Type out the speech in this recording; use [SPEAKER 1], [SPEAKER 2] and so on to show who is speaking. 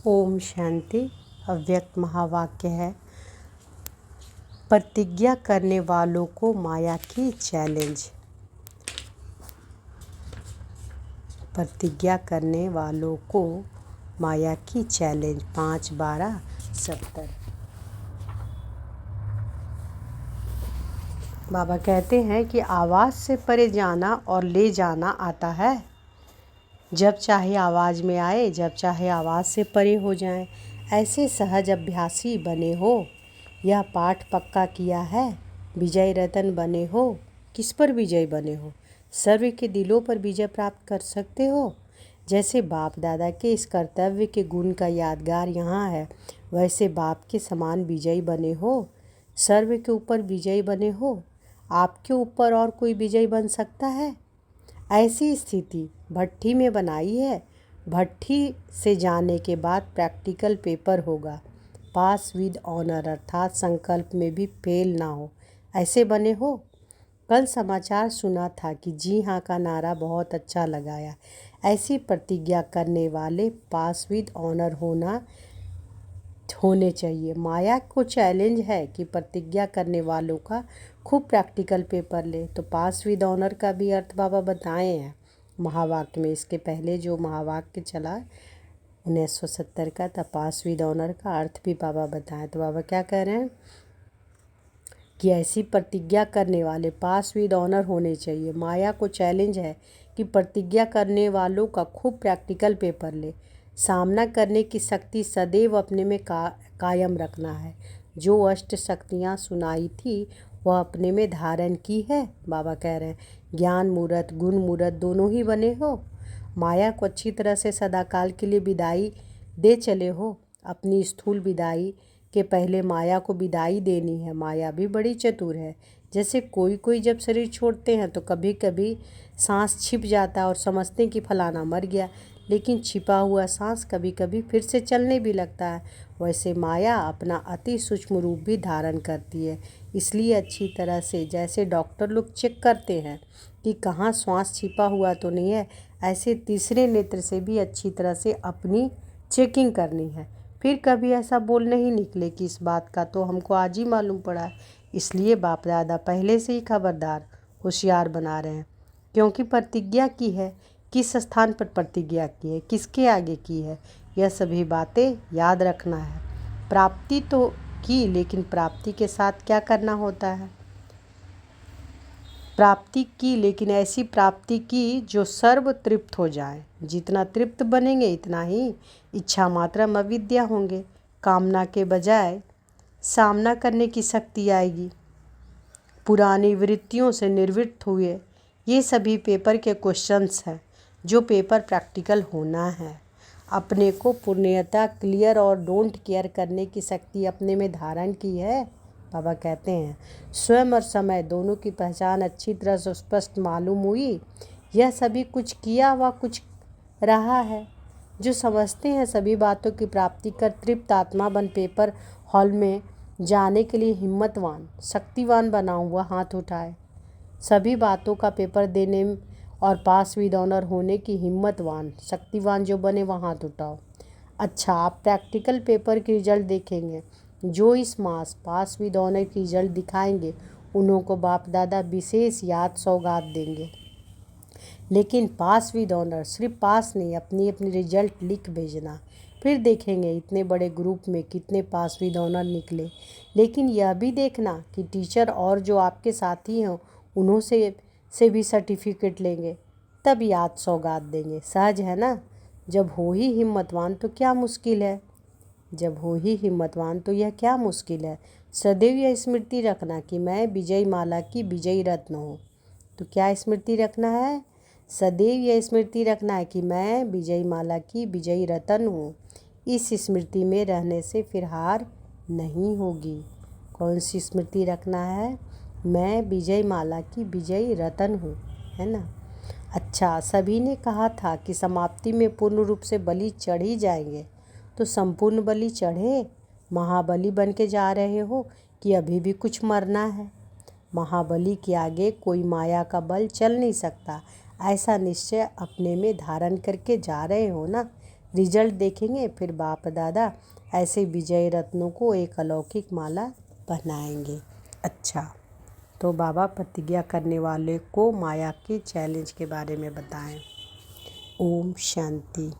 [SPEAKER 1] ओम शांति। अव्यक्त महावाक्य है, प्रतिज्ञा करने वालों को माया की चैलेंज। प्रतिज्ञा करने वालों को माया की चैलेंज 5-12-70। बाबा कहते हैं कि आवाज़ से परे जाना और ले जाना आता है। जब चाहे आवाज़ में आए, जब चाहे आवाज़ से परे हो जाएं। ऐसे सहज अभ्यासी बने हो। यह पाठ पक्का किया है। विजय रतन बने हो। किस पर विजय बने हो? सर्व के दिलों पर विजय प्राप्त कर सकते हो। जैसे बाप दादा के इस कर्तव्य के गुण का यादगार यहाँ है, वैसे बाप के समान विजयी बने हो। सर्व के ऊपर विजयी बने हो। आपके ऊपर और कोई विजयी बन सकता है? ऐसी स्थिति भट्ठी में बनाई है। भट्ठी से जाने के बाद प्रैक्टिकल पेपर होगा। पास विद ऑनर, अर्थात संकल्प में भी फेल ना हो, ऐसे बने हो। कल समाचार सुना था कि जी हाँ का नारा बहुत अच्छा लगाया। ऐसी प्रतिज्ञा करने वाले पास विद ऑनर होने चाहिए। माया को चैलेंज है कि प्रतिज्ञा करने वालों का खूब प्रैक्टिकल पेपर ले। तो पास विद ऑनर का भी अर्थ बाबा बताए हैं महावाक्य में। इसके पहले जो महावाक्य चला 1970 का था, पास विद ऑनर का अर्थ भी बाबा बताएं। तो बाबा क्या कह रहे हैं कि ऐसी प्रतिज्ञा करने वाले पास विद ऑनर होने चाहिए। माया को चैलेंज है कि प्रतिज्ञा करने वालों का खूब प्रैक्टिकल पेपर ले। सामना करने की शक्ति सदैव अपने में कायम रखना है। जो अष्ट शक्तियाँ सुनाई थी वह अपने में धारण की है। बाबा कह रहे हैं ज्ञान मूर्त, गुण मूर्त दोनों ही बने हो। माया को अच्छी तरह से सदाकाल के लिए विदाई दे चले हो। अपनी स्थूल विदाई के पहले माया को विदाई देनी है। माया भी बड़ी चतुर है। जैसे कोई जब शरीर छोड़ते हैं तो कभी कभी सांस छिप जाता है और समझते हैं कि फलाना मर गया, लेकिन छिपा हुआ सांस कभी कभी फिर से चलने भी लगता है। वैसे माया अपना अति सूक्ष्म रूप भी धारण करती है। इसलिए अच्छी तरह से, जैसे डॉक्टर लोग चेक करते हैं कि कहाँ श्वास छिपा हुआ तो नहीं है, ऐसे तीसरे नेत्र से भी अच्छी तरह से अपनी चेकिंग करनी है। फिर कभी ऐसा बोल नहीं निकले कि इस बात का तो हमको आज ही मालूम पड़ा है। इसलिए बाप दादा पहले से ही खबरदार, होशियार बना रहे हैं। क्योंकि प्रतिज्ञा की है, किस स्थान पर प्रतिज्ञा की है, किसके आगे की है, यह सभी बातें याद रखना है। प्राप्ति तो की, लेकिन प्राप्ति के साथ क्या करना होता है? प्राप्ति की, लेकिन ऐसी प्राप्ति की जो सर्व तृप्त हो जाए। जितना तृप्त बनेंगे इतना ही इच्छा मात्रम अविद्या होंगे। कामना के बजाय सामना करने की शक्ति आएगी। पुरानी वृत्तियों से निवृत्त हुए। ये सभी पेपर के क्वेश्चंस हैं जो पेपर प्रैक्टिकल होना है। अपने को पूर्णतः क्लियर और डोंट केयर करने की शक्ति अपने में धारण की है। बाबा कहते हैं स्वयं और समय दोनों की पहचान अच्छी तरह से स्पष्ट मालूम हुई। यह सभी कुछ किया व कुछ रहा है। जो समझते हैं सभी बातों की प्राप्ति कर तृप्त आत्मा बन पेपर हॉल में जाने के लिए हिम्मतवान शक्तिवान बना हुआ हाथ उठाए। सभी बातों का पेपर देने और पास विद ऑनर होने की हिम्मतवान शक्तिवान जो बने वहाँ हाथ उठाओ। अच्छा, आप प्रैक्टिकल पेपर की रिजल्ट देखेंगे। जो इस मास पास विद ऑनर की रिजल्ट दिखाएंगे उन्हों को बाप दादा विशेष याद सौगात देंगे। लेकिन पास विद ऑनर सिर्फ पास नहीं, अपनी अपनी रिजल्ट लिख भेजना। फिर देखेंगे इतने बड़े ग्रुप में कितने पास विद ऑनर निकले। लेकिन यह भी देखना कि टीचर और जो आपके साथी हैं उन्हों से भी सर्टिफिकेट लेंगे, तब याद सौगात देंगे। सहज है ना? जब हो ही हिम्मतवान तो क्या मुश्किल है? जब हो ही हिम्मतवान तो यह क्या मुश्किल है? सदैव यह स्मृति रखना कि मैं विजय माला की विजयी रत्न हूँ। तो क्या स्मृति रखना है? सदैव यह स्मृति रखना है कि मैं विजयी माला की विजयी रतन हूँ। इस स्मृति में रहने से फिर हार नहीं होगी। कौन सी स्मृति रखना है? मैं विजय माला की विजयी रतन हूँ, है ना? अच्छा, सभी ने कहा था कि समाप्ति में पूर्ण रूप से बलि चढ़ ही जाएंगे। तो संपूर्ण बलि चढ़े। महाबली बन के जा रहे हो कि अभी भी कुछ मरना है? महाबली के आगे कोई माया का बल चल नहीं सकता। ऐसा निश्चय अपने में धारण करके जा रहे हो ना? रिजल्ट देखेंगे, फिर बाप दादा ऐसे विजय रत्नों को एक अलौकिक माला पहनाएंगे। अच्छा, तो बाबा प्रतिज्ञा करने वाले को माया के चैलेंज के बारे में बताएं। ओम शांति।